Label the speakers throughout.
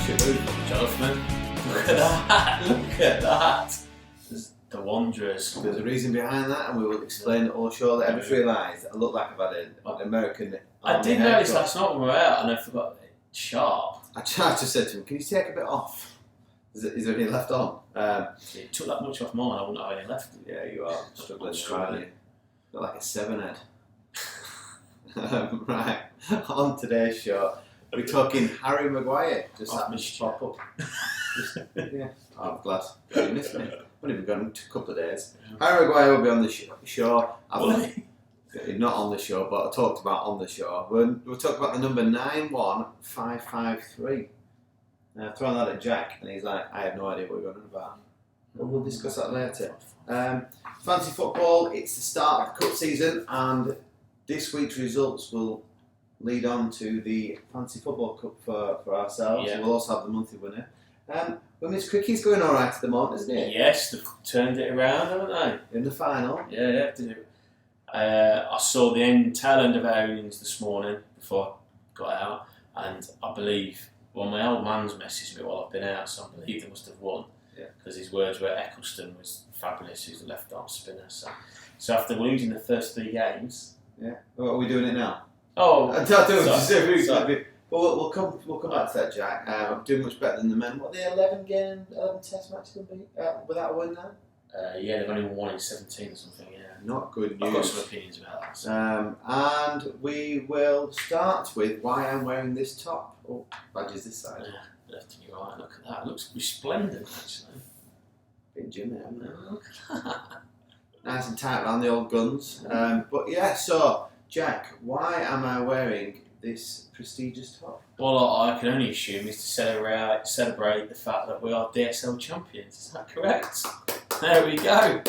Speaker 1: fantastic move from Jonathan. Look at that! Look at that! The Wanderers.
Speaker 2: There's a reason behind that, and we will explain it all shortly. I just realised I look like I've had an American.
Speaker 1: I did notice last night when we were out, and I forgot sharp.
Speaker 2: I just said to him, "Can you take a bit off? Is there any left on?"
Speaker 1: It took that much off mine. I wouldn't have any left.
Speaker 2: Yeah, you are struggling. You look like a 7-head. Right, on today's show, we're talking Harry Maguire. Just happened to pop up. Yeah, I'm glad you missed me. Only been gone a couple of days. Harry Maguire will be on the show. Not on the show, but I talked about on the show. We'll talk about the number 91553. I've thrown that at Jack, and he's like, I have no idea what we're going on about. But we'll discuss that later. Fantasy football, it's the start of the cup season, and this week's results will lead on to the Fantasy Football Cup for ourselves. Yeah. We'll also have the monthly winner. Women's cricket's going alright at the moment, isn't it?
Speaker 1: Yes, they've turned it around, haven't they?
Speaker 2: In the final.
Speaker 1: Yeah. I saw the tail end of our innings this morning before I got out, and I believe, well, my old man's messaged me while I've been out, so I believe they must have won. Because his words were Eccleston was fabulous, who's the left arm spinner. So after losing the first 3 games.
Speaker 2: Yeah. Well, are we doing it now?
Speaker 1: Oh,
Speaker 2: We'll come back to that, Jack. I'm doing much better than the men. What are the 11 test matches going to be without a win now?
Speaker 1: Yeah, they've only won 1 in 17 or something. Yeah,
Speaker 2: not good news.
Speaker 1: I've got some opinions about that. So.
Speaker 2: And we will start with why I'm wearing this top. Oh, badges this side.
Speaker 1: Yeah, left and right. Look at that. It looks resplendent, actually.
Speaker 2: Bit Jimmy, haven't it? Look at that. Nice and tight around the old guns. But yeah, so Jack, why am I wearing this prestigious top?
Speaker 1: Well, I can only assume is to celebrate the fact that we are DSL champions. Is that correct? There we go.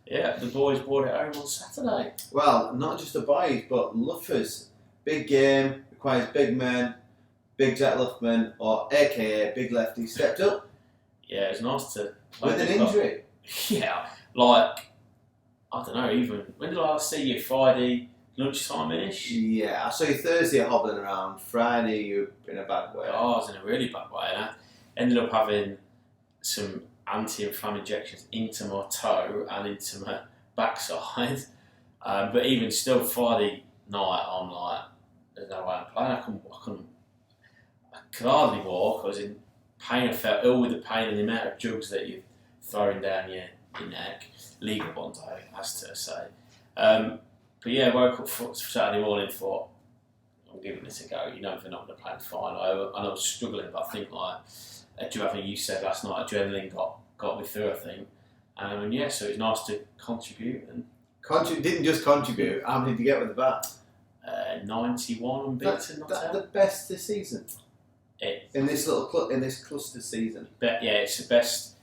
Speaker 1: Yeah, the boys brought it home on Saturday.
Speaker 2: Well, not just the boys, but Luffers. Big game, requires big men, big Jack Luffman, or AKA Big Lefty, stepped up.
Speaker 1: Yeah, it was nice to...
Speaker 2: With an injury?
Speaker 1: Yeah, like, I don't know, even... When did I last see you? Friday... lunchtime-ish?
Speaker 2: Yeah, I saw you Thursday hobbling around. Friday, you were in a bad way.
Speaker 1: Oh, I was in a really bad way. And I ended up having some anti-inflammatory injections into my toe and into my backside. But even still, Friday night, I'm like, there's no way I'm playing. I could hardly walk. I was in pain. I felt ill with the pain and the amount of jugs that you're throwing down your neck. Legal ones, I has to say. But yeah, woke up Saturday morning, thought, I'm giving this a go. You know, if they're not going to play the final. And I was struggling, but I think, like, I think you said last night, adrenaline got me through, I think. And yeah, so it was nice to contribute. And
Speaker 2: didn't just contribute. How many did you get with the bat?
Speaker 1: 91 unbeaten.
Speaker 2: That's the best this season. In this cluster season.
Speaker 1: Yeah, it's the best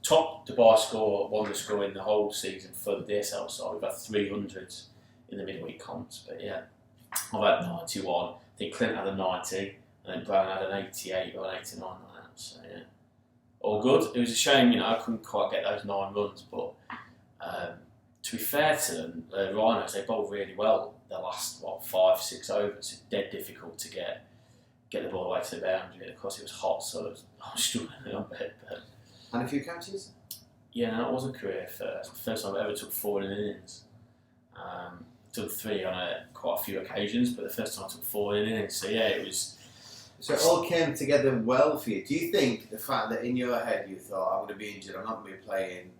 Speaker 1: top Dubai score, wonder score in the whole season for the DSL side. We've had 300s in the midweek comps, but yeah, I've had 91. I think Clint had a 90, and then Brown had an 88 or an 89 on that. So yeah, all good. It was a shame, I couldn't quite get those 9 runs, but to be fair to them, the Rhinos, they bowled really well the last 5-6 overs. It's dead difficult to get the ball away to the boundary. And of course, it was hot, so I was struggling a bit. But
Speaker 2: and a few catches?
Speaker 1: Yeah, no, it was a career first. First time I ever took 4 in innings. Took 3 on quite a few occasions, but the first time I took 4 in innings. So yeah, it was.
Speaker 2: So it all came together well for you. Do you think the fact that in your head you thought, I'm going to be injured, I'm not going to be playing,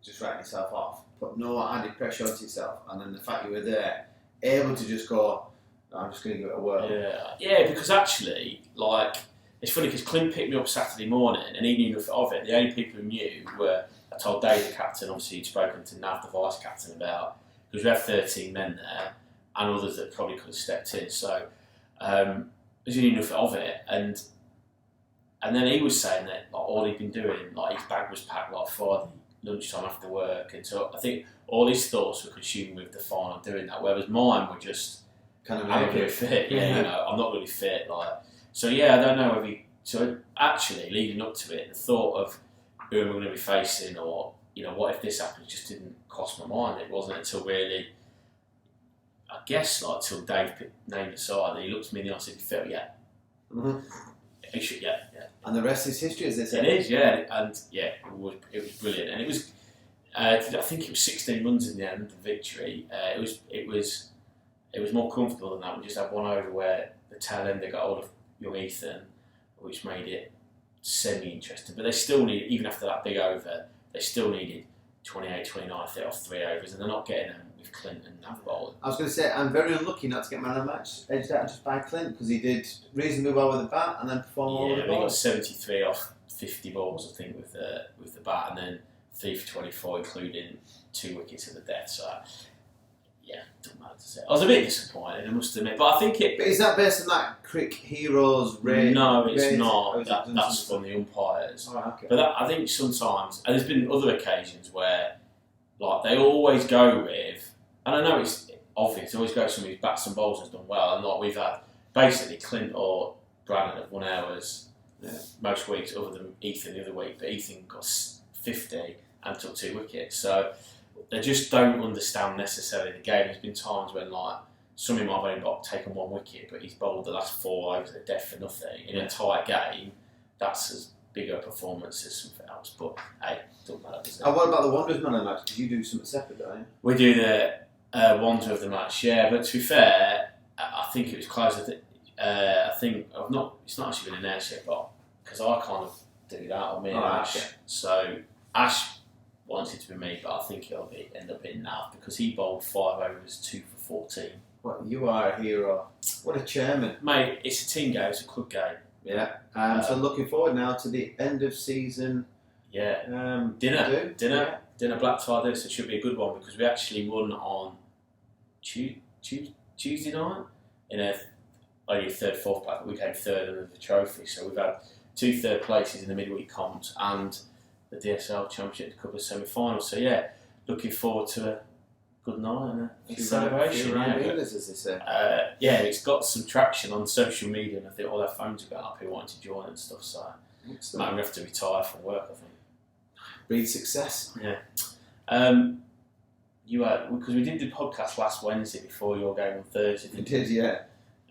Speaker 2: just writing yourself off, put no added pressure onto yourself, and then the fact you were there, able to just go, no, I'm just going to give it a whirl?
Speaker 1: Yeah, because actually, like, it's funny because Clint picked me up Saturday morning and he knew nothing of it. The only people who knew were, I told Dave, the captain, obviously he'd spoken to Nav, the vice captain, about, because we had 13 men there and others that probably could have stepped in. So, he knew nothing of it. And then he was saying that, like, all he'd been doing, like, his bag was packed like Friday lunchtime after work. And so I think all his thoughts were consumed with the final doing that, whereas mine were just,
Speaker 2: kind of
Speaker 1: I'm not really fit. Yeah, I'm not really fit. Like, so yeah, I don't know if he. So actually, leading up to it, the thought of who am I going to be facing, or what if this happens, just didn't cross my mind. It wasn't until really, I guess, like till Dave named the side, and he looked at me and I said, "You feel, yeah."
Speaker 2: Mm-hmm.
Speaker 1: He should, yeah.
Speaker 2: And the rest is history, as they say.
Speaker 1: It is, yeah, and yeah, it was brilliant, and it was. I think it was 16 runs in the end, the victory. It was more comfortable than that. We just had one over where the tail end they got hold of young Ethan, which made it semi-interesting. But they still need, even after that big over, they still needed 28, 29 off 3 overs, and they're not getting them with Clint and Nav bowling.
Speaker 2: I was going to say, I'm very unlucky not to get man of the match edged out just by Clint, because he did reasonably well with the bat and then performed well with the
Speaker 1: Yeah, he
Speaker 2: ball.
Speaker 1: got 73 off 50 balls, I think, with the bat, and then 3 for 24, including 2 wickets at the death. So, yeah, doesn't matter to say. I was a bit disappointed, I must admit, but I think it.
Speaker 2: But is that based on that Crick Heroes rate?
Speaker 1: No, it's
Speaker 2: rate,
Speaker 1: not. That's from the umpires.
Speaker 2: Oh, okay.
Speaker 1: But I think sometimes, and there's been other occasions where, like, they always go with, and I know it's obvious, they always go with somebody whose bats and bowls has done well, and like we've had basically Clint or Brandon have won ours most weeks, other than Ethan the other week, but Ethan got 50 and took 2 wickets. So they just don't understand necessarily the game. There's been times when, like, somebody might have only taken 1 wicket, but he's bowled the last 4 overs at death for nothing. In a tight game, that's as big a performance as something else. But hey, doesn't matter, does it?
Speaker 2: And what about the Wanderers man of the match? Because you do something separate, don't you?
Speaker 1: We do the Wanderer of the match, yeah. But to be fair, I think it was close. I think it's not actually been announced yet, but because I kind of do that, or me and Ash.
Speaker 2: Okay.
Speaker 1: So Ash wants it to be me, but I think it'll end up being Nav because he bowled 5 overs, 2 for 14.
Speaker 2: Well, you are a hero. What a chairman.
Speaker 1: Mate, it's a team game, it's a club game.
Speaker 2: Yeah. So looking forward now to the end of season.
Speaker 1: Yeah. Dinner Black Tie dinner, so it should be a good one because we actually won on Tuesday night in only a third, fourth place, but we came third under the trophy. So we've had 2 third places in the midweek comps and the DSL Championship, a couple of semi-finals. So yeah, looking forward to a good night and a celebration.
Speaker 2: As they say.
Speaker 1: Yeah, it's got some traction on social media, and I think all their phones have got up who wanted to join and stuff. So I'm going to have to retire from work, I think.
Speaker 2: Breed success.
Speaker 1: Yeah. You had, because we did the podcast last Wednesday before your game on Thursday.
Speaker 2: We did, yeah.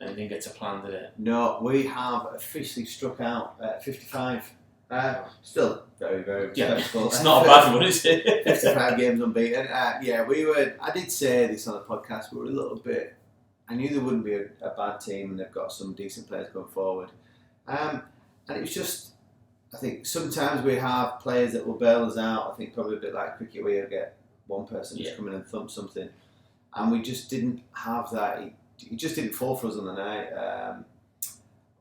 Speaker 1: And you didn't get to plan, did it?
Speaker 2: No, we have officially struck out at 55. Still very, very respectful.
Speaker 1: It's not a bad one, is it?
Speaker 2: 55 games unbeaten. I did say this on the podcast, we were a little bit. I knew there wouldn't be a bad team, and they've got some decent players going forward. And it was just, I think sometimes we have players that will bail us out. I think probably a bit like cricket where you get one person just come in and thump something. And we just didn't have that. It just didn't fall for us on the night.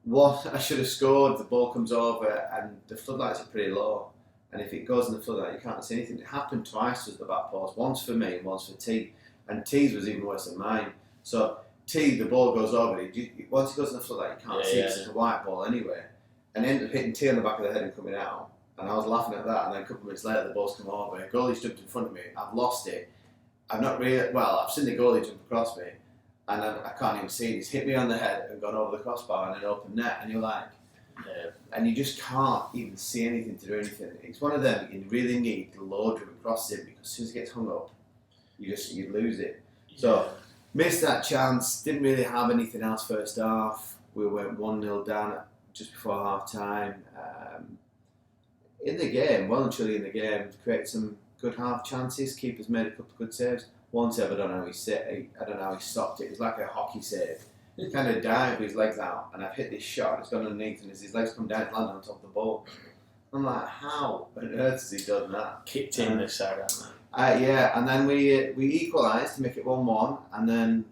Speaker 2: What I should have scored, the ball comes over and the floodlights are pretty low. And if it goes in the floodlight, you can't see anything. It happened twice with the back post, once for me and once for T. And T's was even worse than mine. So T, the ball goes over. Once it goes in the floodlight, you can't see it. It's a white ball anyway. And it ended up hitting T on the back of the head and coming out. And I was laughing at that. And then a couple of minutes later, the ball's come over. A goalie's jumped in front of me. I've lost it. I've seen the goalie jump across me. And I can't even see it. He's hit me on the head and gone over the crossbar and an open net. And you're like, and you just can't even see anything to do anything. It's one of them you really need to load him across it because as soon as it gets hung up, you lose it. Yeah. So missed that chance. Didn't really have anything else first half. We went 1-0 down just before half time. In the game, well and truly in the game, created some good half chances. Keepers made a couple of good saves. One save, I don't know how he stopped it. It was like a hockey save. He kind of dived with his legs out, and I've hit this shot, and it's gone underneath, and as his legs come down, it's landed on top of the ball. I'm like, how on earth has he done that?
Speaker 1: Kicked in the side, haven't
Speaker 2: they? And then we equalised to make it 1-1, and then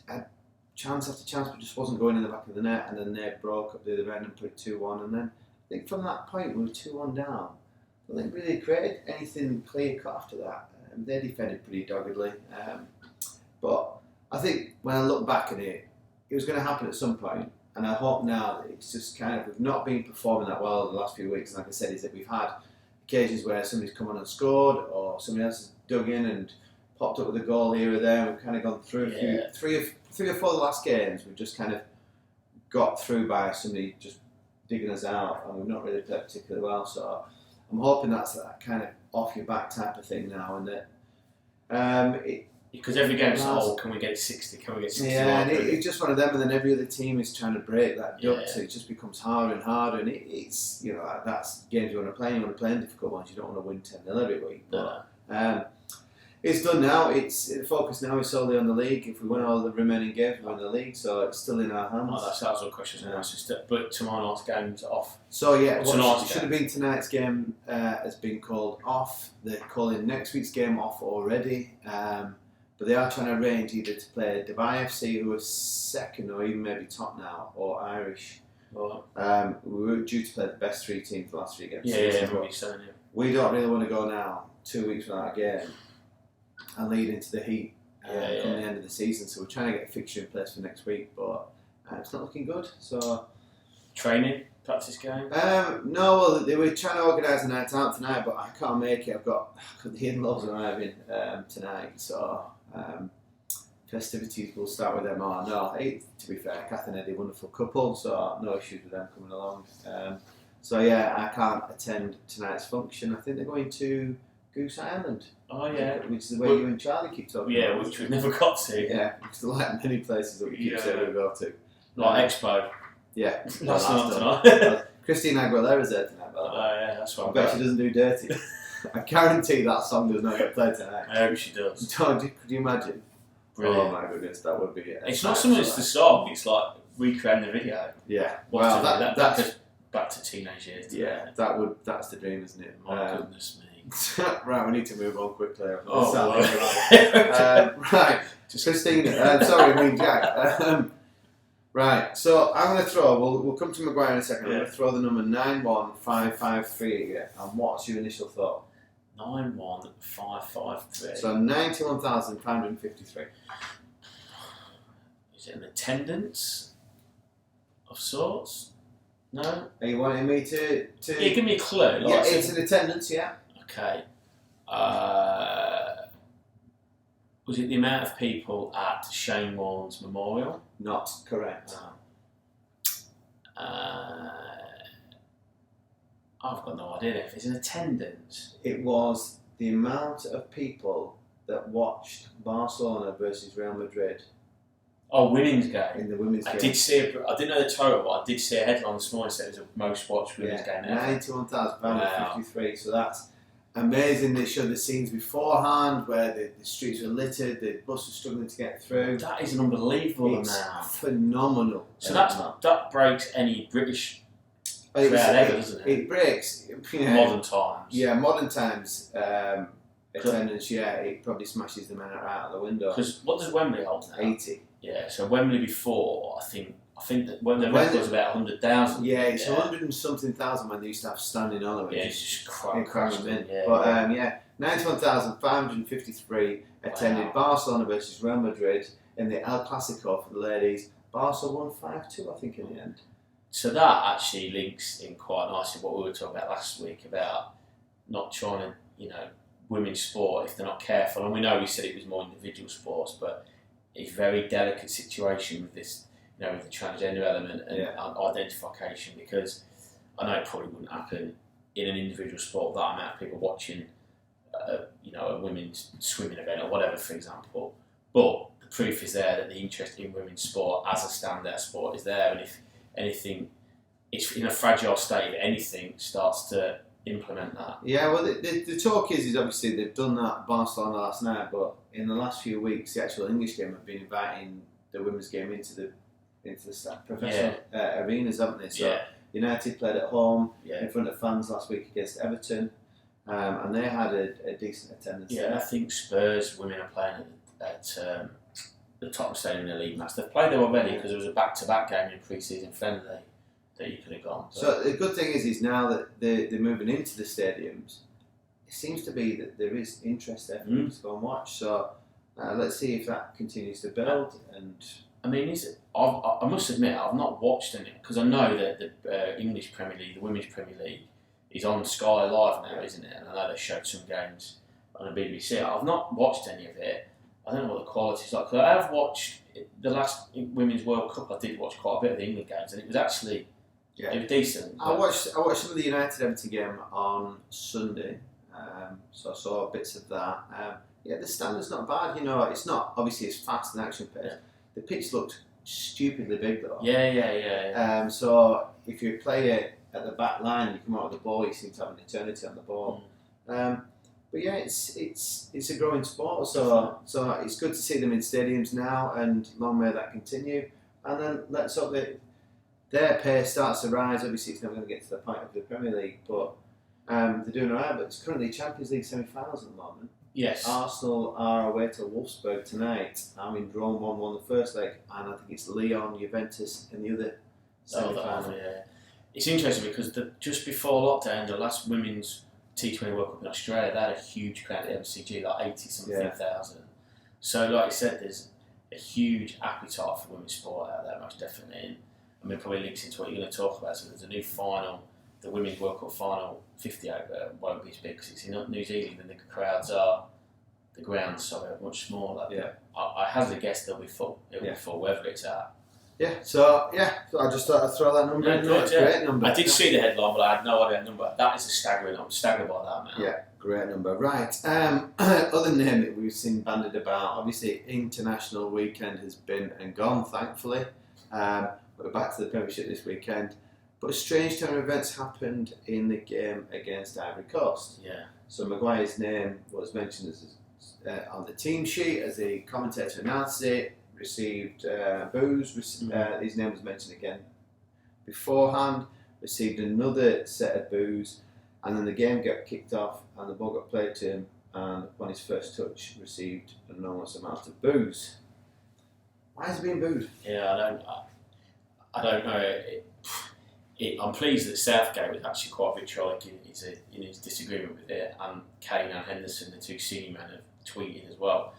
Speaker 2: had chance after chance, but just wasn't going in the back of the net, and then they broke up the other end and put it 2-1, and then I think from that point we were 2-1 down. I think really created anything clear cut after that. They defended pretty doggedly, but I think when I look back at it, it was going to happen at some point, and I hope now that it's just kind of, we've not been performing that well in the last few weeks, and like I said, is that we've had occasions where somebody's come on and scored, or somebody else has dug in and popped up with a goal here or there. We've kind of gone through three or four of the last games, we've just kind of got through by somebody just digging us out, and we've not really played particularly well, so I'm hoping that's that kind of off your back type of thing now, and that
Speaker 1: because every game's can we get 60? Can we get 60?
Speaker 2: Yeah, and it's just one of them, and then every other team is trying to break that duct, so
Speaker 1: Yeah.
Speaker 2: it just becomes harder and harder, and it's that's games you want to play. You want to play in difficult ones. You don't want to win 10-0 every week. But it's done now. The focus now is solely on the league. If we win all the remaining games, we win the league, so it's still in our hands.
Speaker 1: Oh, that's all the questions. But tomorrow night's game's off.
Speaker 2: So it should have been tonight's game has been called off. They're calling next week's game off already. But they are trying to arrange either to play Dubai FC, who are second or even maybe top now, or Irish.
Speaker 1: Right.
Speaker 2: We were due to play the best 3 teams the last 3 games.
Speaker 1: Yeah.
Speaker 2: We don't really want to go now 2 weeks without a game and lead into the heat come the end of the season. So we're trying to get a fixture in place for next week, but it's not looking good. So
Speaker 1: training, practice game.
Speaker 2: No, well they were trying to organise a night out tonight, but I can't make it. I've got the in-laws arriving tonight, so. Festivities will start with them. To be fair, Kath and Eddie, wonderful couple, so no issues with them coming along. I can't attend tonight's function. I think they're going to Goose Island.
Speaker 1: Oh yeah,
Speaker 2: which is the way you and Charlie keep talking about.
Speaker 1: Yeah, which we've never got to.
Speaker 2: Yeah, it's like many places that we keep saying we'll go to.
Speaker 1: Like Expo.
Speaker 2: Yeah,
Speaker 1: that's not tonight.
Speaker 2: Christine Aguilera's there tonight, by the way.
Speaker 1: Oh yeah, that's what
Speaker 2: I bet she doesn't do Dirty. I guarantee that song does not get played tonight.
Speaker 1: I hope she does.
Speaker 2: Could you imagine?
Speaker 1: Brilliant.
Speaker 2: Oh my goodness, that would be it.
Speaker 1: It's not so much the song, it's like recreating the video.
Speaker 2: Yeah.
Speaker 1: Well, that goes back to teenage years.
Speaker 2: That's the dream, isn't it?
Speaker 1: My goodness me.
Speaker 2: Right, we need to move on quickly.
Speaker 1: Oh,
Speaker 2: right. Christina, Jack. Right, so I'm going to throw, we'll come to Maguire in a second, I'm going to throw the number 91553 again, and what's your initial thought?
Speaker 1: 91553.
Speaker 2: So 91,553.
Speaker 1: Is it an attendance of sorts? No?
Speaker 2: Are you wanting me to...
Speaker 1: Yeah, give me a clue.
Speaker 2: Yeah, it's an attendance, yeah.
Speaker 1: Okay. Was it the amount of people at Shane Warne's memorial?
Speaker 2: Not correct.
Speaker 1: I've got no idea if it's an attendance.
Speaker 2: It was the amount of people that watched Barcelona versus Real Madrid.
Speaker 1: Oh, women's game.
Speaker 2: In the women's game.
Speaker 1: I didn't know the total, but I did see a headline this morning that it was the most watched women's game ever.
Speaker 2: 91,553. Wow. So that's amazing. They showed the scenes beforehand where the streets were littered, the bus was struggling to get through.
Speaker 1: That is an unbelievable amount.
Speaker 2: Phenomenal.
Speaker 1: So that breaks any British crowd ever, doesn't it?
Speaker 2: It breaks.
Speaker 1: Modern times.
Speaker 2: Yeah, modern times. Attendance, it probably smashes the man out of the window.
Speaker 1: Because what does Wembley hold now?
Speaker 2: 80.
Speaker 1: Yeah, so Wembley before, I think that when the record was about 100,000.
Speaker 2: Yeah, it's 100 and something thousand when they used to have standing on it.
Speaker 1: Yeah, it's just
Speaker 2: crashed in.
Speaker 1: Yeah,
Speaker 2: but 91,553 attended.
Speaker 1: Wow.
Speaker 2: Barcelona versus Real Madrid in the El Clasico for the ladies. Barca won 5-2, I think, in the end.
Speaker 1: So that actually links in quite nicely what we were talking about last week about not trying to, women's sport if they're not careful. And we know we said it was more individual sports, but it's a very delicate situation with this, with the transgender element and identification, because I know it probably wouldn't happen in an individual sport, that amount of people watching, a women's swimming event or whatever, for example. But the proof is there that the interest in women's sport as a standout sport is there, and if anything, it's in a fragile state, if anything starts to implement that.
Speaker 2: Yeah, well, the talk is obviously they've done that Barcelona last night, but in the last few weeks, the actual English game have been inviting the women's game into the professional arenas, haven't they? So United played at home in front of fans last week against Everton, and they had a decent attendance.
Speaker 1: Yeah, and I think Spurs women are playing at the Tottenham Stadium in the league match. They've played there already because there was a back-to-back game in pre-season friendly that you could have gone. But
Speaker 2: so the good thing is now that they're moving into the stadiums, it seems to be that there is interest there for people to go and watch. So let's see if that continues to build. And
Speaker 1: I mean, I must admit, I've not watched any, because I know that the English Premier League, the Women's Premier League, is on Sky Live now, isn't it? And I know they showed some games on the BBC. I've not watched any of it. I don't know what the quality is like. Because I have watched the last Women's World Cup. I did watch quite a bit of the England games, and it was actually it was decent.
Speaker 2: I watched some of the United Everton game on Sunday, so I saw bits of that. Yeah, the standard's not bad. It's not obviously as fast and action paced.
Speaker 1: Yeah.
Speaker 2: The pitch looked stupidly big though.
Speaker 1: Yeah.
Speaker 2: So if you play it at the back line, you come out with the ball, you seem to have an eternity on the ball. But yeah, it's a growing sport. So it's good to see them in stadiums now, and long may that continue. And then let's hope that their pace starts to rise. Obviously, it's never going to get to the point of the Premier League, but they're doing alright. But it's currently Champions League semi-finals at the moment.
Speaker 1: Yes.
Speaker 2: Arsenal are away to Wolfsburg tonight. I'm in drawn 1-1 the first leg, and I think it's Lyon, Juventus in the other semi-final.
Speaker 1: Yeah. It's interesting because just before lockdown, the last women's T20 World Cup in Australia, they had a huge crowd at the MCG, like 80-something thousand. So, like you said, there's a huge appetite for women's sport out there, most definitely. And it probably links into what you're going to talk about. So there's a new final, the Women's World Cup final, 50 over, won't be as big because it's in New Zealand and the grounds are much smaller.
Speaker 2: Yeah.
Speaker 1: I hazard a guess they'll be full. It'll be full, wherever it's at.
Speaker 2: So I just thought I'd throw that number in there. Great number.
Speaker 1: I did see the headline, but I had no idea the number. That is I'm staggered by that, man.
Speaker 2: Yeah, great number. Right. Other name that we've seen bandied about, obviously International Weekend has been and gone, thankfully. We're back to the Premiership this weekend. But a strange turn of events happened in the game against Ivory Coast.
Speaker 1: Yeah.
Speaker 2: So Maguire's name was mentioned as on the team sheet as the commentator announced it. Received booze. His name was mentioned again beforehand. Received another set of booze, and then the game got kicked off, and the ball got played to him. And upon his first touch, received an enormous amount of booze. Why is he being booed?
Speaker 1: Yeah, I don't know. I'm pleased that Southgate was actually quite vitriolic in his disagreement with it, and Kane and Henderson, the two senior men, have tweeted as well.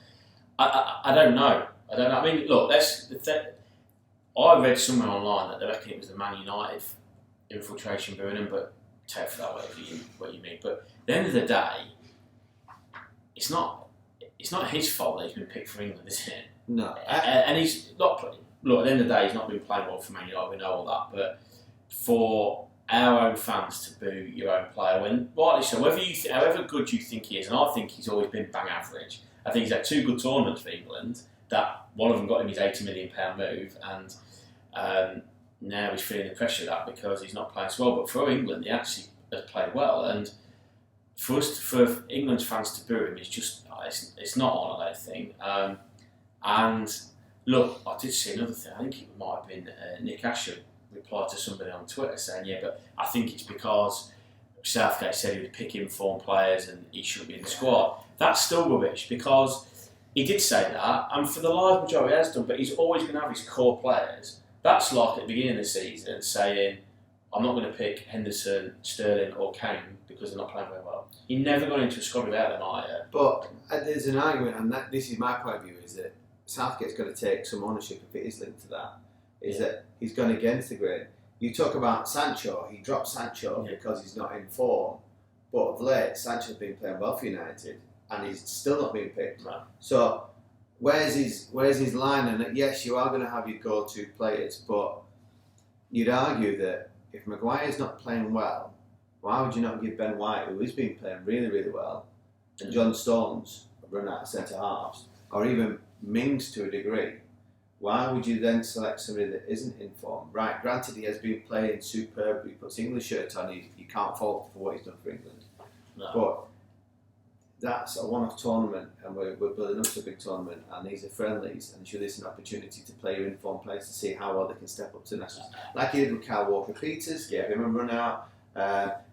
Speaker 1: I don't know. I mean, look, I read somewhere online that they reckon it was the Man United infiltration booing him, but take for that what you mean. But at the end of the day, it's not his fault that he's been picked for England, is it?
Speaker 2: No.
Speaker 1: And he's not playing. Look, at the end of the day, he's not been playing well for Man United. We know all that, but for our own fans to boo your own player, when rightly so, however good you think he is, and I think he's always been bang average. I think he's had two good tournaments for England. That one of them got him his £80 million move, and now he's feeling the pressure of that because he's not playing so well. But for England, he actually has played well, and for England's fans to boo him is just it's not on, I don't think. And look, I did see another thing. I think it might have been Nick Asher replied to somebody on Twitter saying, "Yeah, but I think it's because Southgate said he would pick informed players and he shouldn't be in the squad." That's still rubbish because he did say that, and for the large majority he has done, but he's always going to have his core players. That's like at the beginning of the season saying, I'm not going to pick Henderson, Sterling or Kane because they're not playing very well. You're never going into a squad without them, are you?
Speaker 2: But there's an argument, and this is my point of view, is that Southgate's got to take some ownership if it is linked to that, that he's gone against the grain. You talk about Sancho, he dropped Sancho because he's not in form, but of late, Sancho's been playing well for United, and he's still not being picked.
Speaker 1: No.
Speaker 2: So where's his line? And yes, you are going to have your go-to players, but you'd argue that if Maguire's not playing well, why would you not give Ben White, who has been playing really, really well, and John Stones run out of centre halves, or even Mings to a degree? Why would you then select somebody that isn't in form? Right, granted he has been playing superb, he puts English shirt on, you can't fault for what he's done for England.
Speaker 1: No.
Speaker 2: But that's a one-off tournament, and we're building up to a big tournament, and these are friendlies, and should this an opportunity to play your informed players to see how well they can step up to nationals. Like he did with Kyle Walker-Peters, gave him a run out,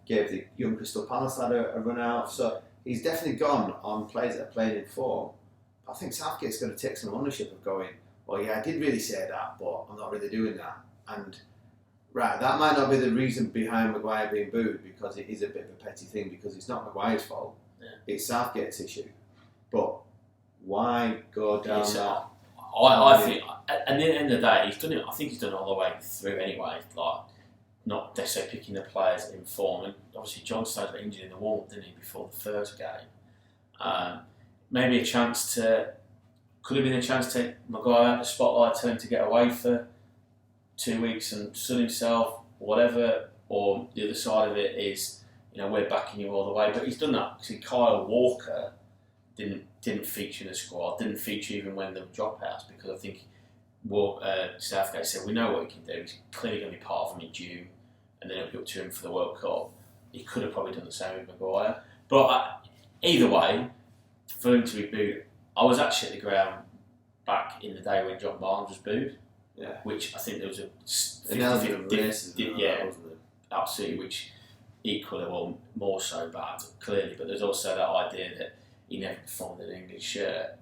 Speaker 2: gave the young Crystal Palace lad a run out. So he's definitely gone on players that are playing in form. I think Southgate's going to take some ownership of going, well, yeah, I did really say that, but I'm not really doing that. And right, that might not be the reason behind Maguire being booed, because it is a bit of a petty thing, because it's not Maguire's fault.
Speaker 1: Yeah.
Speaker 2: It's Southgate's issue. But why go down that?
Speaker 1: I think, at the end of the day, he's done it. I think he's done it all the way through anyway. Like, not necessarily picking the players in form. And obviously, John Stones got injured in the warm-up, didn't he, before the first game? Maybe could have been a chance to take Maguire out the spotlight, tell him to get away for 2 weeks and sun himself, or whatever. Or the other side of it is, we're backing you all the way. But he's done that. See, Kyle Walker didn't feature in the squad, didn't feature even when there were dropouts, because I think Southgate said, we know what he can do, he's clearly going to be part of them in June, and then it'll be up to him for the World Cup. He could have probably done the same with Maguire. But either way, for him to be booed, I was actually at the ground back in the day when John Barnes was booed, which I think there was a 50-50, wasn't it? Absolutely, which equally or more so bad, clearly, but there's also that idea that he never performed in an English shirt.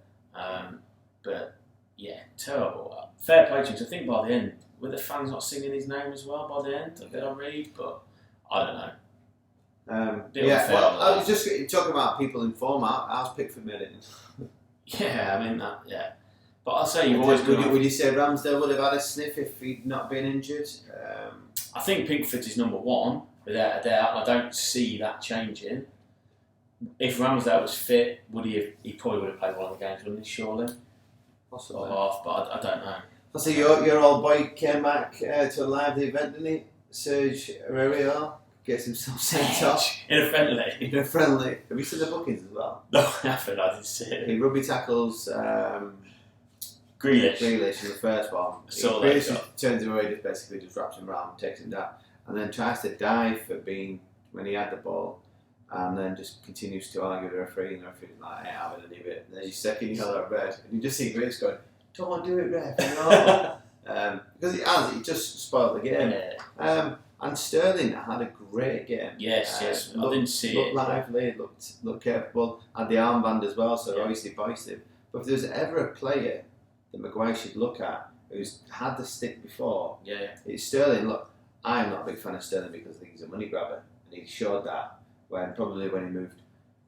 Speaker 1: But yeah, terrible. Fair play to him. I think by the end, were the fans not singing his name as well by the end? Did I read? But I don't know.
Speaker 2: I was just talking about people in form. How's Pickford made it?
Speaker 1: Yeah, I mean that. Yeah, but I'll say you've always got.
Speaker 2: Would you say Ramsdale would have had a sniff if he'd not been injured?
Speaker 1: I think Pickford is number one without a doubt. I don't see that changing. If Ramsdale was fit, would he have? He probably would have played one of the games, wouldn't he? Surely,
Speaker 2: possibly.
Speaker 1: Or half, but I don't know.
Speaker 2: I see your old boy came back to a lively event, didn't he? Serge Aurier gets himself sent off
Speaker 1: in a friendly.
Speaker 2: Have you seen the bookings as well?
Speaker 1: No, I haven't. I didn't see it.
Speaker 2: He rugby tackles
Speaker 1: Grealish
Speaker 2: in the first one. Grealish turns him away, basically just wraps him around, takes him down, and then tries to dive for being when he had the ball, and then just continues to argue with the referee, and the referee's like, "Hey, I'm gonna leave it." And then he's second yellow at red, and you just see Grealish going, "Don't do it, ref!" Because he just spoiled the game.
Speaker 1: Yeah.
Speaker 2: And Sterling had a great game.
Speaker 1: Yes. I didn't see it.
Speaker 2: Looked lively, looked capable, had the armband as well, so obviously voiced him. But if there's ever a player that Maguire should look at who's had the stick before, it's Sterling. Look, I'm not a big fan of Sterling because I think he's a money grabber, and he showed that when he moved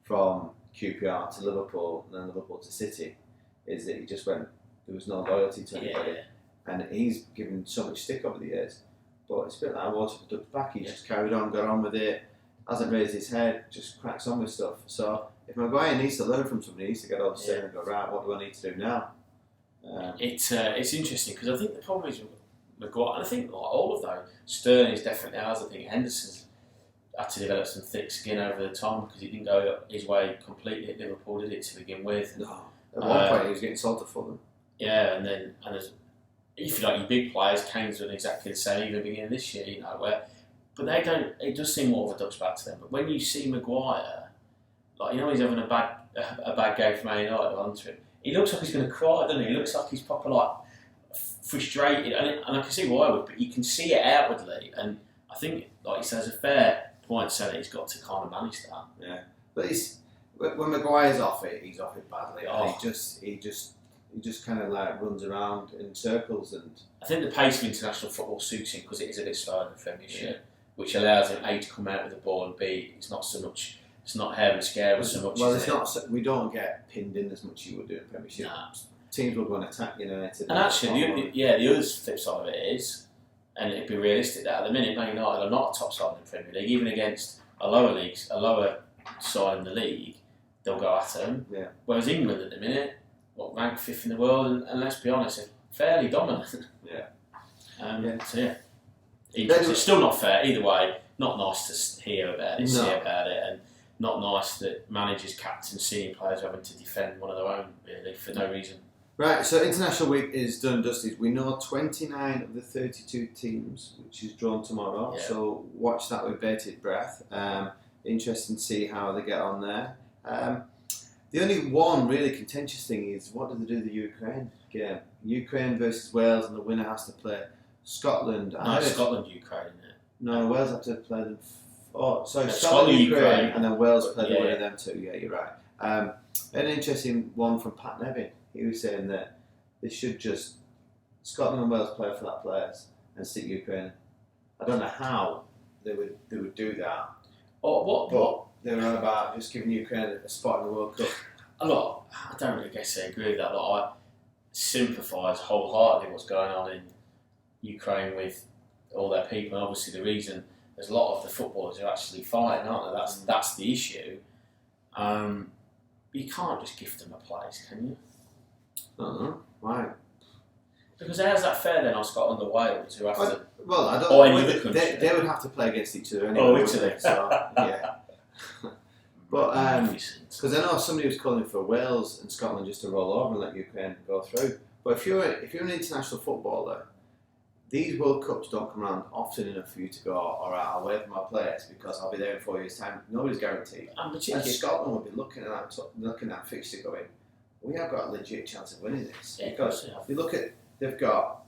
Speaker 2: from QPR to Liverpool and then Liverpool to City, is that he just went, there was no loyalty to anybody, and he's given so much stick over the years. But it's a bit like water for duck back. He just carried on, got on with it, hasn't raised his head, just cracks on with stuff. So if Maguire needs to learn from somebody, he needs to get all the same and go, right, what do I need to do now?
Speaker 1: It's interesting because I think the problem is with Maguire, and I think like all of those, Sterling is definitely ours. I think Henderson's had to develop some thick skin over the time because he didn't go his way completely at Liverpool, did it, to begin with?
Speaker 2: No. At one point he was getting salted for them.
Speaker 1: Yeah, and there's, if you like your big players, Kane's done exactly the same even beginning of this year, but they don't. It does seem more of a duck's back to them. But when you see Maguire, he's having a bad game for Man United onto him. He looks like he's going to cry, doesn't he? He looks like he's proper frustrated, and I can see why, but you can see it outwardly. And I think, like you said, there's a fair point saying that he's got to kind of manage that.
Speaker 2: Yeah, but when Maguire's off it, he's off it badly.
Speaker 1: Oh.
Speaker 2: He just kind of runs around in circles, and
Speaker 1: I think the pace of international football suits him because it is a bit slower than the Premiership, which allows him A to come out with the ball and B it's not hair and scare so much.
Speaker 2: Well, it's not. We don't get pinned in as much as you would do in Premiership.
Speaker 1: Nah.
Speaker 2: Teams will go and attack United.
Speaker 1: And actually, the other flip side of it is, and it'd be realistic that at the minute Man United are not a top side in the Premier League, even against a lower side in the league, they'll go at them.
Speaker 2: Yeah. Whereas
Speaker 1: England at the minute, ranked 5th in the world, and let's be honest, they're fairly dominant. So it's still not fair either way. Not nice to hear about it, see about it, and not nice that managers, captains, senior players are having to defend one of their own really for no reason. Right,
Speaker 2: so International Week is done and dusted. We know 29 of the 32 teams, which is drawn tomorrow. Yeah. So watch that with bated breath. Interesting to see how they get on there. The only one really contentious thing is what do they do with the Ukraine game? Ukraine versus Wales, and the winner has to play Scotland.
Speaker 1: Scotland, Ukraine, isn't it?
Speaker 2: No, Wales have to play them. Scotland, Ukraine, and then Wales play the winner of them too. Yeah, you're right. An interesting one from Pat Nevin. He was saying that they should just Scotland and Wales play for that players and stick Ukraine. I don't know how they would do that.
Speaker 1: What?
Speaker 2: They were on about just giving Ukraine a spot in the World Cup.
Speaker 1: I don't really guess I agree with that. I sympathise wholeheartedly with what's going on in Ukraine with all their people. And obviously, the reason there's a lot of the footballers are actually fighting, aren't they? That's the issue. You can't just gift them a place, can you?
Speaker 2: Why?
Speaker 1: Because how's that fair then on Scotland or Wales, who have to?
Speaker 2: Well, I don't.
Speaker 1: Or any other country.
Speaker 2: They would have to play against each other anyway.
Speaker 1: Oh, Italy.
Speaker 2: So yeah. But because I know somebody was calling for Wales and Scotland just to roll over and let Ukraine go through. But if you're an international footballer, these World Cups don't come around often enough for you to go, all right, I'll wait for my players because I'll be there in 4 years' time. Nobody's guaranteed. And Scotland will be looking at that fixture going, we have got a legit chance of winning this.
Speaker 1: Yeah,
Speaker 2: because if you look at, they've got,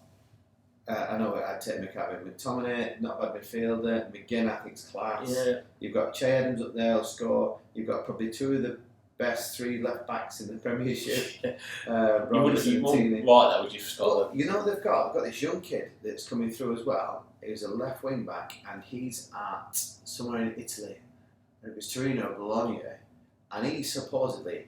Speaker 2: I know I'd take McAvoy, McTominay, not bad midfielder, McGinn I think's class.
Speaker 1: Yeah.
Speaker 2: You've got Che Adams up there, will score. You've got probably two of the best 3 left backs in the Premiership.
Speaker 1: You wouldn't right that would you for Scotland?
Speaker 2: You know they've got this young kid that's coming through as well. He's a left wing back and he's at somewhere in Italy. It was Torino, Bologna, and he's supposedly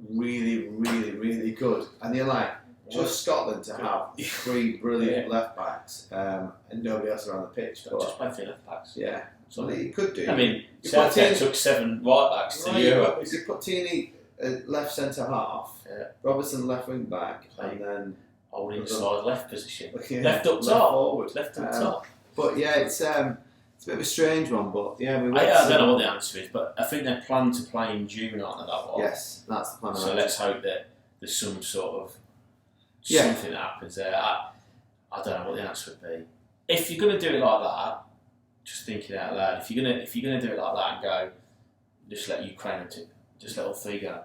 Speaker 2: really, really, really good. And they're like, just Scotland to have 3 brilliant left backs and nobody else around the pitch.
Speaker 1: Just play 3 left backs.
Speaker 2: Yeah. So you could do.
Speaker 1: I mean, Southgate took 7 right backs to Europe.
Speaker 2: You put Tierney left centre half, Robertson left wing back, and then
Speaker 1: holding inside left position, left up top, forward, left up top.
Speaker 2: But yeah, it's a bit of a strange one. But yeah,
Speaker 1: I don't know what the answer is, but I think they plan to play in June, aren't they? That one.
Speaker 2: Yes, that's the plan.
Speaker 1: So let's hope that there's some sort of something that happens there. I don't know what the answer would be. If you're going to do it like that. Just thinking out loud, if you're gonna do it like that and go, just let Ukraine just let all 3 go.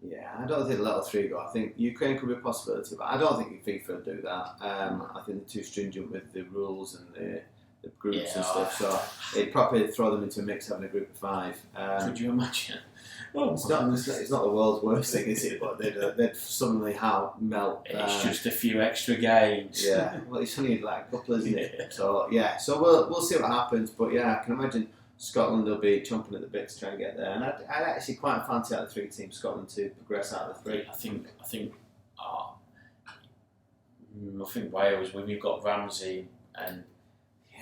Speaker 2: Yeah, I don't think let all 3 go. I think Ukraine could be a possibility, but I don't think FIFA would do that. I think they're too stringent with the rules and the groups and stuff. So they'd probably throw them into a mix having a group of 5.
Speaker 1: Could you imagine?
Speaker 2: Well, it's not the world's worst thing, is it? But they'd suddenly melt.
Speaker 1: It's just a few extra games.
Speaker 2: Yeah, well, it's only like a couple, isn't it? So yeah, so we'll see what happens. But yeah, I can imagine Scotland will be chomping at the bit to try and get there. And I'd actually quite fancy out of the 3 teams Scotland to progress out of the 3.
Speaker 1: I think Wales, when we've got Ramsey and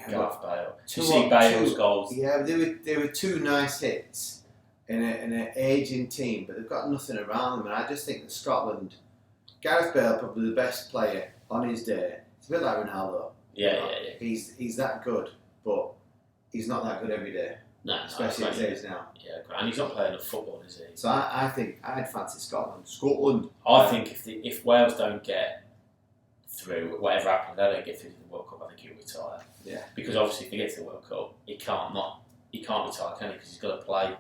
Speaker 1: Gareth Bale. You see Bale's goals.
Speaker 2: Yeah, they were 2 nice hits. In an ageing team, but they've got nothing around them, and I just think that Scotland, Gareth Bale probably the best player on his day. It's a bit like Ronaldo.
Speaker 1: Yeah.
Speaker 2: He's that good, but he's not that good every day.
Speaker 1: No,
Speaker 2: especially at his age now.
Speaker 1: Yeah, and he's not playing enough football, is he?
Speaker 2: So I think I'd fancy Scotland.
Speaker 1: I think if Wales don't get through, whatever happens, they don't get through to the World Cup, I think he'll retire.
Speaker 2: Yeah.
Speaker 1: Because obviously, if he gets to the World Cup, he can't retire, can he? Because he's got to play.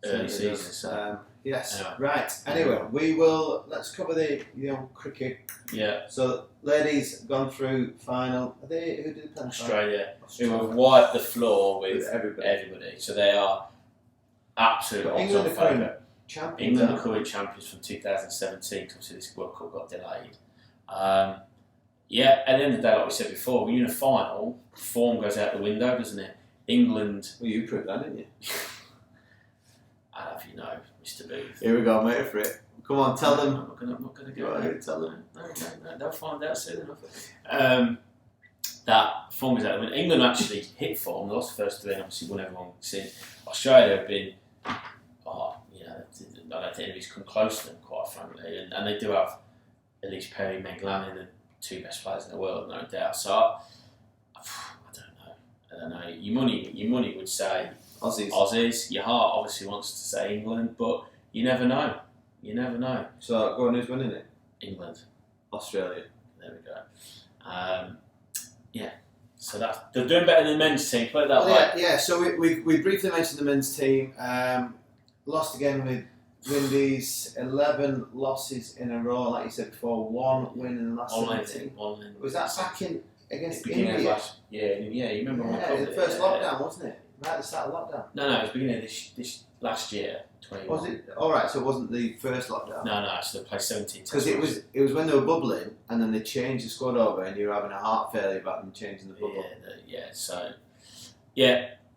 Speaker 1: Early season.
Speaker 2: So. Yes. Anyway. Right. Anyway, let's cover the cricket.
Speaker 1: Yeah.
Speaker 2: So ladies gone through final. Who did the play?
Speaker 1: Australia. Who have wiped the floor with everybody. So they are absolute odds on favourite. England are current champions from 2017 because obviously this World Cup got delayed. At the end of the day, like we said before, when you're in a final, form goes out the window, doesn't it? England.
Speaker 2: Well, you proved that, didn't you?
Speaker 1: I'll have you know, Mr. Booth.
Speaker 2: Here we go, mate, for it. Come on, tell them.
Speaker 1: I'm not going to go.
Speaker 2: Right, tell them.
Speaker 1: No, they'll find out soon enough. That form is out. I mean, England actually hit form. They lost the first 3 and obviously won everyone since. Australia have been, I don't think anybody's come close to them, quite frankly. And they do have at least Perry, Meg Lanning, the 2 best players in the world, no doubt. So, I don't know. Your money would say Aussies. Your heart obviously wants to say England, but you never know.
Speaker 2: So go on, who's winning it?
Speaker 1: England.
Speaker 2: Australia.
Speaker 1: There we go. So they're doing better than the men's team. Put it that way.
Speaker 2: Yeah. So we briefly mentioned the men's team. Lost again with Windies. 11 losses in a row, like you said before. 1 win in the last 17. Was that back in against India?
Speaker 1: Yeah. You remember when
Speaker 2: it was the first lockdown, wasn't it? Right at the start of lockdown.
Speaker 1: No, it was beginning of this last year. 21.
Speaker 2: Was it? All right, so it wasn't the first lockdown.
Speaker 1: No. So they played 17.
Speaker 2: Because it was when they were bubbling, and then they changed the squad over, and you were having a heart failure about them changing the bubble.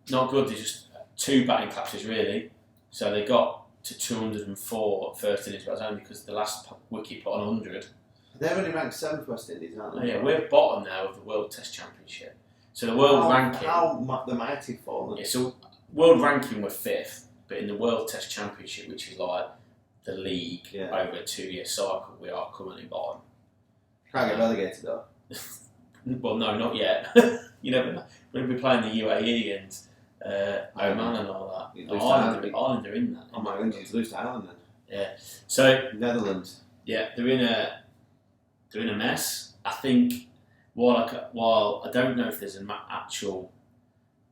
Speaker 1: Not good. There's just 2 batting captures really. So they got to 204 at first innings, but it was only because the last wicket put on 100.
Speaker 2: They're only ranked 7th West Indies, aren't they?
Speaker 1: Yeah, we're bottom now of the World Test Championship. So the world ranking.
Speaker 2: How the mighty fallen.
Speaker 1: Yeah, so world ranking we're 5th, but in the World Test Championship, which is like the league over a 2-year cycle, we are currently bottom.
Speaker 2: Can't get relegated though.
Speaker 1: Well, no, not yet. You never know. We're going to be playing the UAE and Oman and all that.
Speaker 2: You'd lose to
Speaker 1: Ireland are in that.
Speaker 2: Oh my goodness, you'd lose to Ireland then.
Speaker 1: Yeah. So
Speaker 2: Netherlands.
Speaker 1: yeah, they're in a mess. I think while I don't know if there's an actual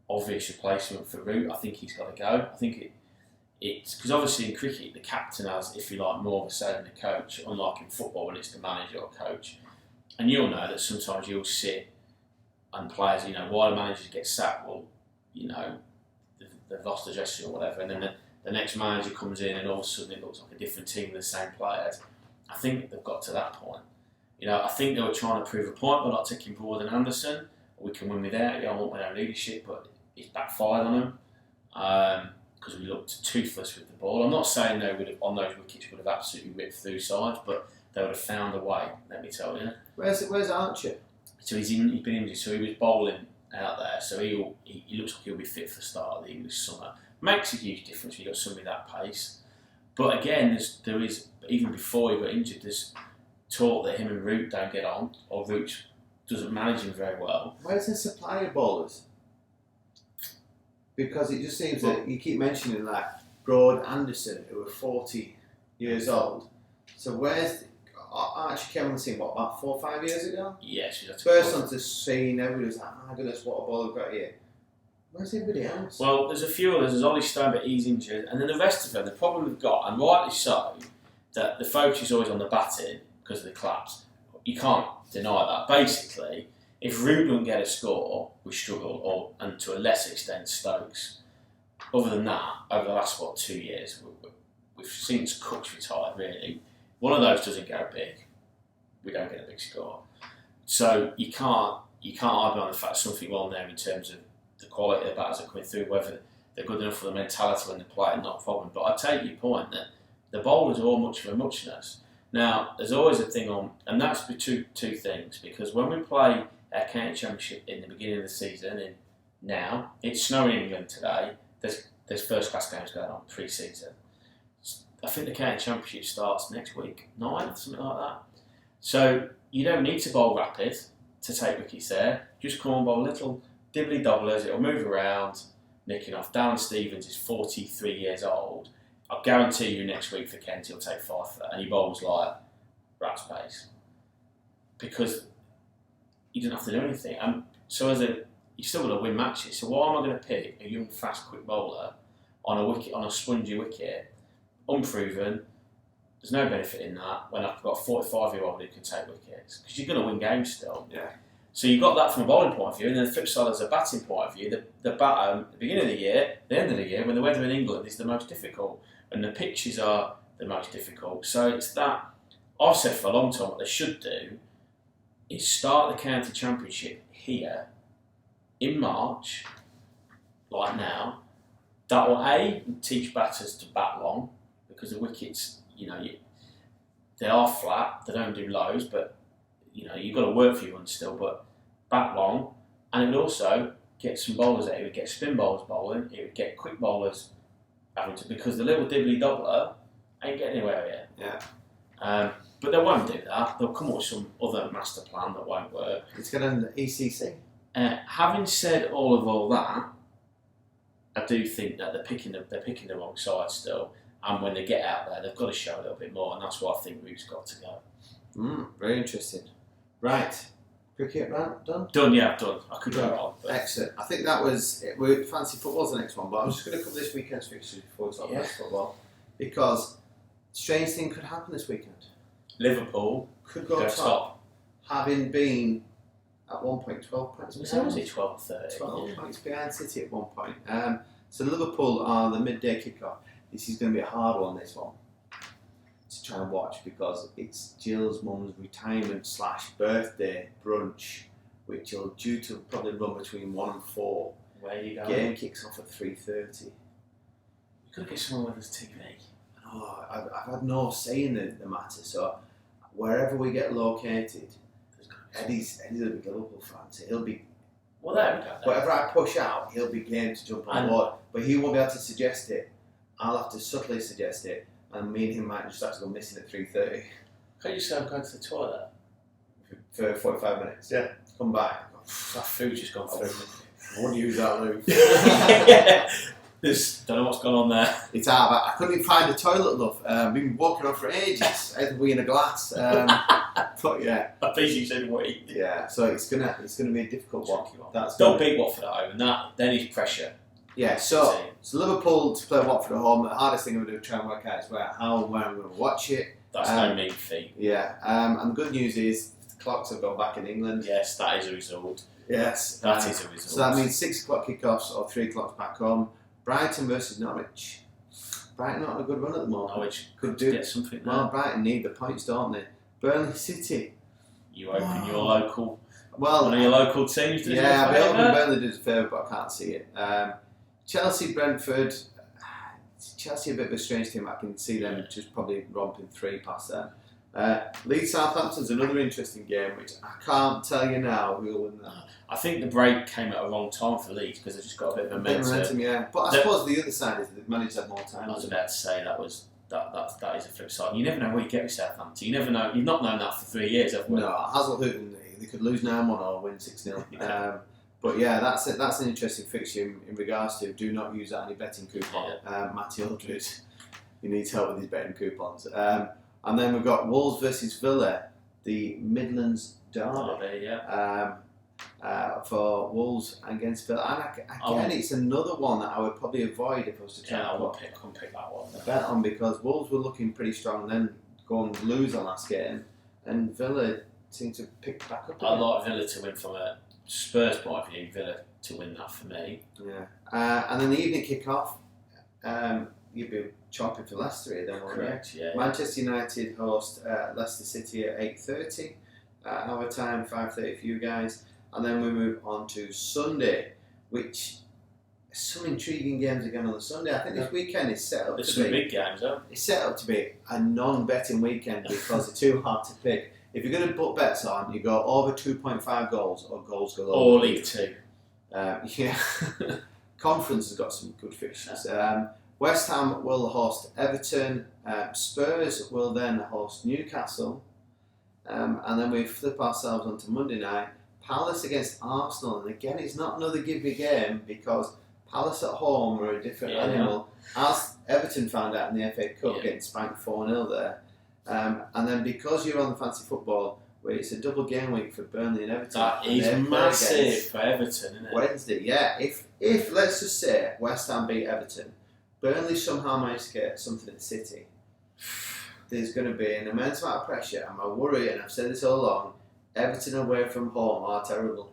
Speaker 1: obvious replacement for Root, I think he's got to go. I think it's because obviously in cricket the captain has, if you like, more of a say than the coach, unlike in football when it's the manager or coach. And you'll know that sometimes you'll sit and players, why the managers get sacked, well, they've lost the dressing or whatever, and then the next manager comes in and all of a sudden it looks like a different team with the same players. I think they've got to that point. I think they were trying to prove a point by not taking Broad and Anderson. We can win without. I want my own leadership, but it's backfired on them because we looked toothless with the ball. I'm not saying they would have on those wickets would have absolutely ripped through sides, but they would have found a way. Let me tell you.
Speaker 2: Where's Archer?
Speaker 1: So he's been injured. So he was bowling out there. So he looks like he'll be fit for the start of the English summer. Makes a huge difference when you've got somebody that pace. But again, there is even before he got injured, there's talk that him and Root don't get on, or Root doesn't manage him very well.
Speaker 2: Where's the supply of bowlers? Because it just seems that you keep mentioning Broad, Anderson, who are 40 years old. So where's Archie came on the scene, about 4 or 5 years ago?
Speaker 1: Yes.
Speaker 2: First onto the scene, everybody was like, my goodness, what a ball we've got here. Where's everybody else?
Speaker 1: Well, there's a few others. There's Ollie Stone, but he's injured. And then the rest of them, the problem we've got, and rightly so, that the focus is always on the batting because of the claps. You can't deny that. Basically, if Root don't get a score, we struggle, and to a lesser extent Stokes. Other than that, over the last 2 years, we've seen Cook's retired, really. One of those doesn't go big. We don't get a big score. So you can't argue on the fact something wrong there in terms of the quality of the batters that are coming through, whether they're good enough for the mentality when they play, not a problem. But I take your point that the bowlers are all much of a muchness. Now, there's always a thing on, and that's two things, because when we play our county championship in the beginning of the season, now, it's snowing in England today, there's first class games going on pre-season. I think the county championship starts next week, 9th, something like that. So you don't need to bowl rapid to take wickets there. Just come and bowl little dibbly dobblers, it'll move around, nicking off. Darren Stevens is 43 years old. I guarantee you next week for Kent he'll take 5 for that, and he bowls like rat's pace. Because he doesn't have to do anything. And so you're still going to win matches. So why am I going to pick a young, fast, quick bowler on a spongy wicket, unproven? There's no benefit in that when I've got a 45-year-old who can take wickets, because you're going to win games still.
Speaker 2: Yeah.
Speaker 1: So you've got that from a bowling point of view, and then the flip side as a batting point of view, the batter at the beginning of the year, the end of the year, when the weather in England is the most difficult, and the pitches are the most difficult. So it's that, I've said for a long time, what they should do is start the county championship here in March, like now. That will teach batters to bat long, because the wickets, they are flat, they don't do lows, but you've got to work for your runs still, but bat long, and it would also get some bowlers out. It would get spin bowlers bowling, it would get quick bowlers having to, because the little dibbly doubler ain't getting anywhere yet.
Speaker 2: Yeah.
Speaker 1: But they won't do that. They'll come up with some other master plan that won't work.
Speaker 2: It's got an ECC.
Speaker 1: Having said all that, I do think that they're picking the wrong side still, and when they get out there, they've got to show a little bit more, and that's why I think Root's got to go.
Speaker 2: Very interesting. Right, cricket round done?
Speaker 1: Done, yeah, done. I could go on.
Speaker 2: Excellent. I think that was it. Fancy football's the next one, but I'm just going to cover this weekend's fixtures before we talk about football, because strange thing could happen this weekend.
Speaker 1: Liverpool
Speaker 2: could go top, having been at one point 12 points.
Speaker 1: Was it 12 30?
Speaker 2: 12 points behind City at one point. So Liverpool are the midday kickoff. This is going to be a hard one, this one, to try and watch, because it's Jill's mum's retirement / birthday brunch, which will due to probably run between 1 and 4.
Speaker 1: Where you going?
Speaker 2: Game kicks off at 3:30.
Speaker 1: You've got to get someone with us TV.
Speaker 2: Oh, I've had no say in the matter, so wherever we get located, Eddie's a big Liverpool fan, so he'll be.
Speaker 1: Well, there we go.
Speaker 2: Whatever I push out, he'll be game to jump on board, but he won't be able to suggest it. I'll have to subtly suggest it, and me and him might just have to go missing at 3:30.
Speaker 1: Can't you say I'm going to the toilet?
Speaker 2: For 45 minutes.
Speaker 1: Yeah.
Speaker 2: Come back.
Speaker 1: That food's just gone through me.
Speaker 2: I wouldn't use that, Luke.
Speaker 1: Yeah. Don't know what's going on there.
Speaker 2: It's hard. I couldn't even find a toilet, love. I've been walking on for ages. I had to wee in a glass. But yeah.
Speaker 1: I think you said wait.
Speaker 2: Yeah, so it's gonna be a difficult one.
Speaker 1: Don't beat Watford at home, and then is pressure.
Speaker 2: Yeah, so Liverpool to play Watford at home. The hardest thing I'm going to try and work out is how and where I'm going to watch it.
Speaker 1: That's no mean feat.
Speaker 2: Yeah, and the good news is the clocks have gone back in England.
Speaker 1: Yes, that is a result.
Speaker 2: Yes,
Speaker 1: that is a result.
Speaker 2: So that means 6 o'clock kickoffs or 3 o'clock back home. Brighton versus Norwich. Brighton not a good run at the moment.
Speaker 1: Norwich
Speaker 2: could do
Speaker 1: get something there.
Speaker 2: Well, Brighton need the points, don't they? Burnley City.
Speaker 1: You open your local.
Speaker 2: Well,
Speaker 1: one of your local teams.
Speaker 2: Yeah, I'll be hoping Burnley does a favour, but I can't see it. Chelsea, Brentford. Chelsea a bit of a strange team. I can see them just probably romping 3 past them. Leeds Southampton's another interesting game, which I can't tell you now who will win that.
Speaker 1: I think the break came at a wrong time for Leeds because they've just got a bit of momentum.
Speaker 2: Yeah. But I suppose the other side is that they've managed to have more time.
Speaker 1: I was about to say that is a flip side. You never know where you get with Southampton. You never know. You've not known that for 3 years, have we?
Speaker 2: No, Hazelhutton, they could lose 9-1 or win 6-0. But yeah, that's an interesting fixture in regards to do not use that any betting coupon. Matty Aldridge, he needs help with his betting coupons. And then we've got Wolves versus Villa, the Midlands derby. For Wolves against Villa. And again, it's another one that I would probably avoid if I was to try
Speaker 1: and pick that one.
Speaker 2: Bet on, because Wolves were looking pretty strong and then go and lose the last game, and Villa seemed to pick back up again.
Speaker 1: I'd like Villa to win from a Spurs point of view, Villa to win that for me.
Speaker 2: Yeah. And then the evening kick-off, you'd be chopping for Leicester then, wouldn't you?
Speaker 1: Correct, yeah.
Speaker 2: Manchester United host Leicester City at 8:30. Our time, 5:30 for you guys. And then we move on to Sunday, which some intriguing games again on the Sunday. I think this weekend is set up
Speaker 1: There's
Speaker 2: to
Speaker 1: some big games, though.
Speaker 2: It's set up to be a non-betting weekend because they're too hard to pick. If you're going to put bets on, you go over 2.5 goals or goals galore.
Speaker 1: Or League Two.
Speaker 2: Yeah. Conference has got some good fixtures. West Ham will host Everton. Spurs will then host Newcastle. And then we flip ourselves onto Monday night. Palace against Arsenal, and again, it's not another give-me game because Palace at home are a different animal. As Everton found out in the FA Cup, getting spanked 4-0 there. And then because you're on the fancy football, where it's a double game week for Burnley and Everton.
Speaker 1: That is massive for Everton, isn't it?
Speaker 2: Wednesday, yeah. If let's just say West Ham beat Everton, Burnley somehow managed to get something at City, there's going to be an immense amount of pressure, and my worry, and I've said this all along, Everton away from home are terrible.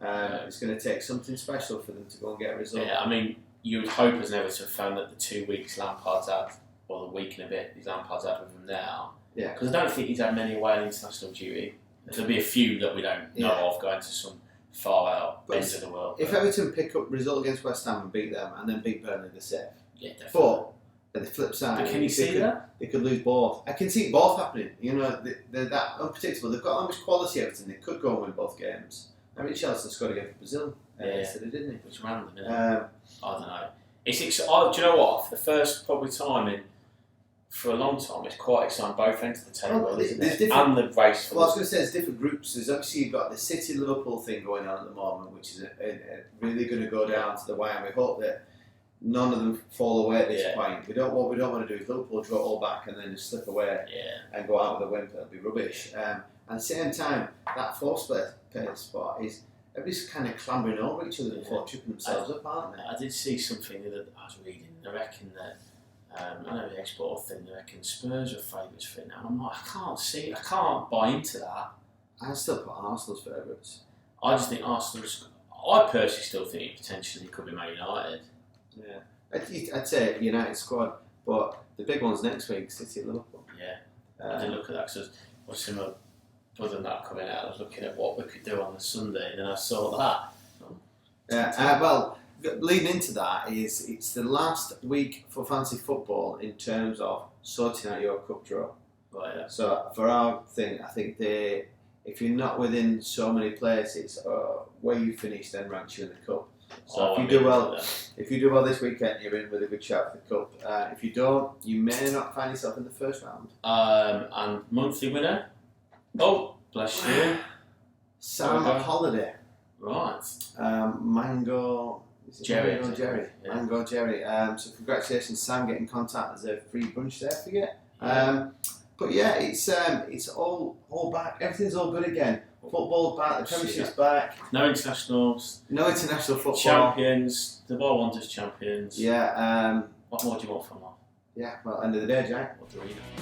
Speaker 2: It's going to take something special for them to go and get a result.
Speaker 1: Yeah, I mean, you would hope as an Everton fan that the 2 weeks Lampard's had, or the week and a bit Lampard's had with them now, because I don't think he's had many away on international duty. There'll be a few that we don't know of going to some far out ends of the world.
Speaker 2: If Everton pick up result against West Ham and beat them, and then beat Burnley, they're safe.
Speaker 1: Yeah, definitely.
Speaker 2: But at the flip side,
Speaker 1: but can you see that?
Speaker 2: They could lose both. I can see both happening. You know, they're that unpredictable. They've got that much quality, Everton. They could go and win both games. I mean, Chelsea scored again for Brazil yesterday, didn't he?
Speaker 1: Which random, isn't it? I don't know. Do you know what? For the first probably time for a long time, it's quite exciting. Both ends of the table, isn't it? And the race for.
Speaker 2: Well, I was going to say there's different groups. There's obviously you've got the City Liverpool thing going on at the moment, which is really going to go down to the wire. And we hope that none of them fall away at this point. What we don't want to do is Liverpool draw it all back and then just slip away and go out with a whimper. It'll be rubbish. And at the same time, that fourth place spot is everybody's kind of clambering over each other before tripping themselves up, aren't they?
Speaker 1: I did see something that I was reading. I reckon that I know the export thing. I reckon Spurs are favourites for it now. I'm like, I can't buy into that.
Speaker 2: I still put Arsenal's favourites.
Speaker 1: I just think Arsenal's. I personally still think it potentially could be Man United.
Speaker 2: Yeah, I'd say United squad, but the big one's next week, City and Liverpool.
Speaker 1: Yeah, I did look at that because watching my brother and that coming out, I was looking at what we could do on the Sunday, and then I saw that.
Speaker 2: Well, leading into that is it's the last week for fancy football in terms of sorting out your cup draw.
Speaker 1: Right. Yeah.
Speaker 2: So for our thing, I think if you're not within so many places, where you finish then ranks you in the cup. So if you do well this weekend, you're in with a good shot for the cup. If you don't, you may not find yourself in the first round.
Speaker 1: And monthly winner? Oh, bless you.
Speaker 2: Sam Holiday.
Speaker 1: Right.
Speaker 2: Mango.
Speaker 1: Jerry.
Speaker 2: Mango Jerry.
Speaker 1: Yeah.
Speaker 2: Mango Jerry. So congratulations, Sam, getting contact as a free brunch there for you. But yeah, it's all back. Everything's all good again. Football's back. The Premiership's back.
Speaker 1: No internationals.
Speaker 2: No international football.
Speaker 1: Champions. The Ball Wanderers champions.
Speaker 2: Yeah.
Speaker 1: What more do you want from life?
Speaker 2: Yeah. Well, end of the day, Jack.
Speaker 1: What do we know?